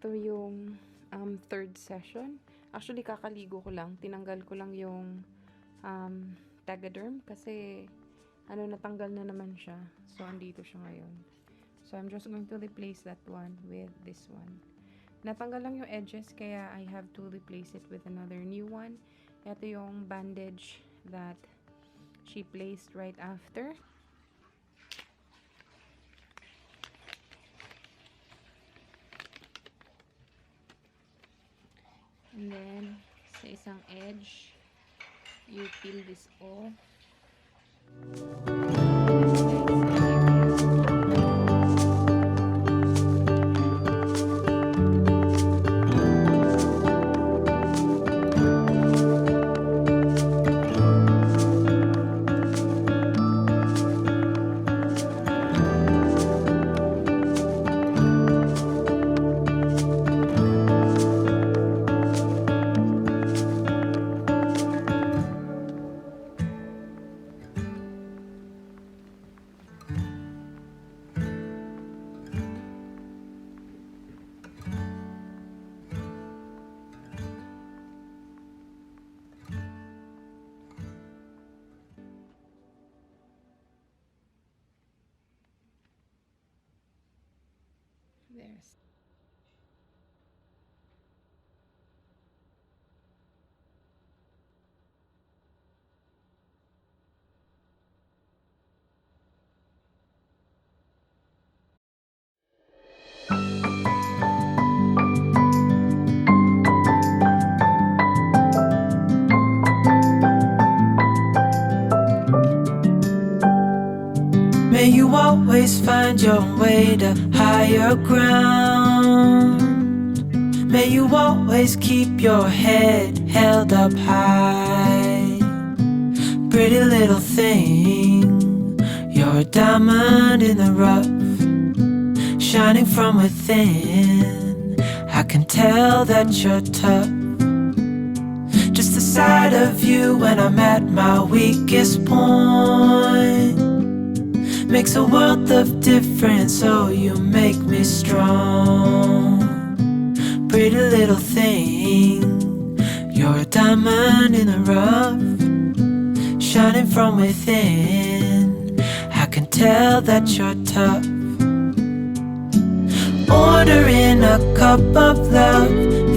ito yung third session. Actually, kakaligo ko lang. Tinanggal ko lang yung Tegaderm kasi natanggal na naman siya. So, andito siya ngayon. So, I'm just going to replace that one with this one. Natanggal lang yung edges kaya I have to replace it with another new one. Ito yung bandage that she placed right after. And then, sa isang edge, you peel this off. There's May you always find your way to higher ground. May you always keep your head held up high. Pretty little thing, you're a diamond in the rough, shining from within. I can tell that you're tough. Just the sight of you when I'm at my weakest point makes a world of difference, oh you make me strong. Pretty little thing, you're a diamond in the rough, shining from within. I can tell that you're tough. Ordering a cup of love,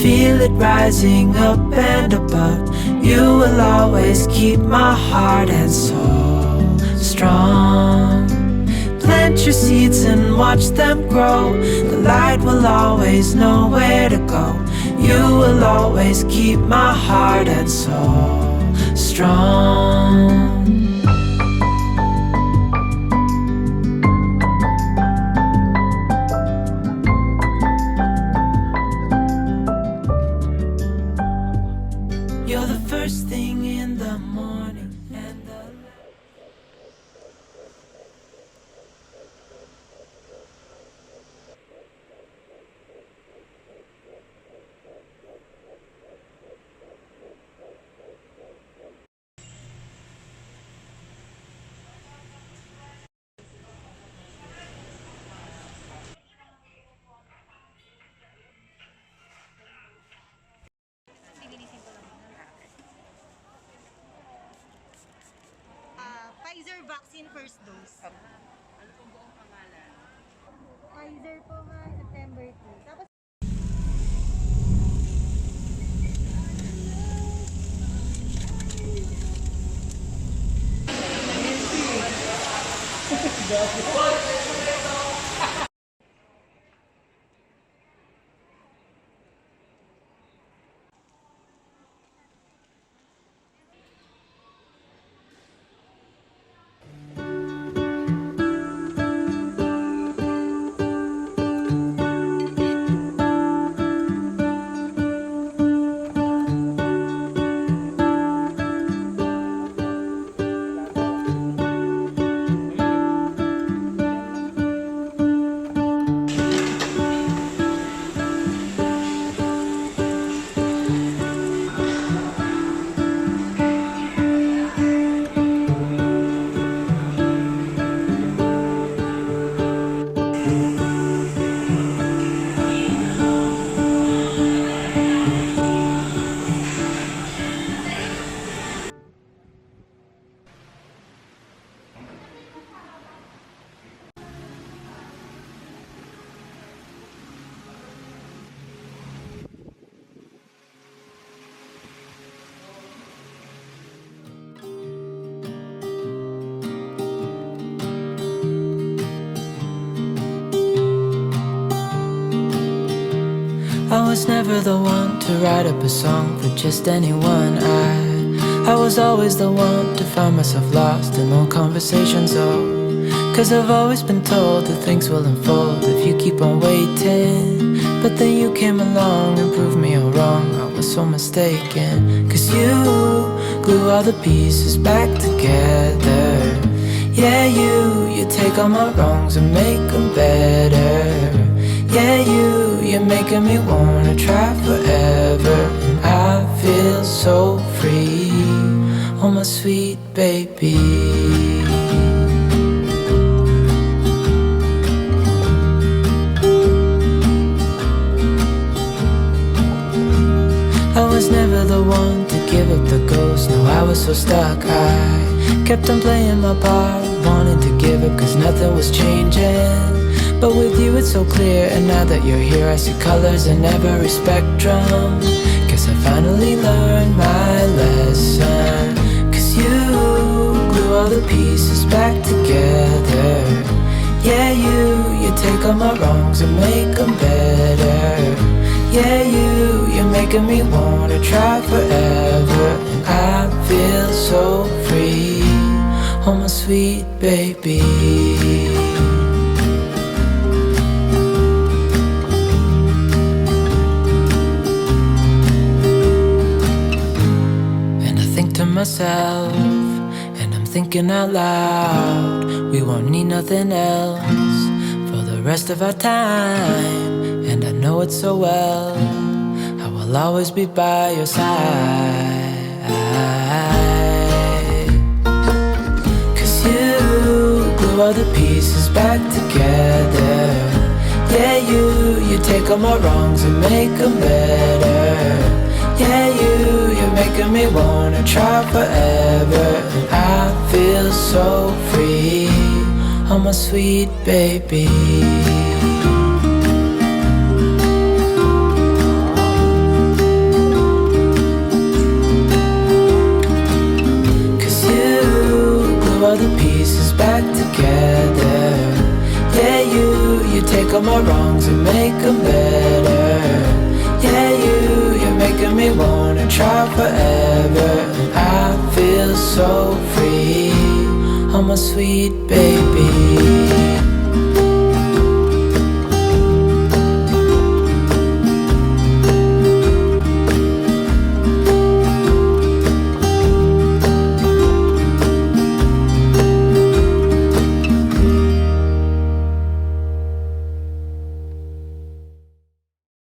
feel it rising up and above. You will always keep my heart and soul strong. Plant your seeds and watch them grow. The light will always know where to go. You will always keep my heart and soul strong. You're the first thing in the morning and the Pfizer vaccine first dose. Ano pong buong pangalan? Pfizer po nga, September 2. Tapos I was never the one to write up a song for just anyone. I was always the one to find myself lost in old conversations. Cause I've always been told that things will unfold if you keep on waiting. But then you came along and proved me all wrong. I was so mistaken. Cause you glue all the pieces back together. Yeah, you take all my wrongs and make them better. Yeah, you're making me wanna try forever. And I feel so free, oh my sweet baby. I was never the one to give up the ghost. No, I was so stuck. I kept on playing my part, wanting to give up cause nothing was changing. But with you it's so clear, and now that you're here I see colors in every spectrum. Guess I finally learned my lesson. Cause you glue all the pieces back together. Yeah, you take all my wrongs and make them better. Yeah, you're making me wanna try forever. And I feel so free, oh my sweet baby. Myself, and I'm thinking out loud, we won't need nothing else for the rest of our time. And I know it so well, I will always be by your side. Cause you glue all the pieces back together. Yeah, you take all my wrongs and make them better. Yeah, you're making me wanna try forever. And I feel so free, oh my sweet baby. Cause you glue all the pieces back together. Yeah, you take all my wrongs and make them better. Yeah, you're making me wanna try forever. And I feel so free, oh my sweet baby.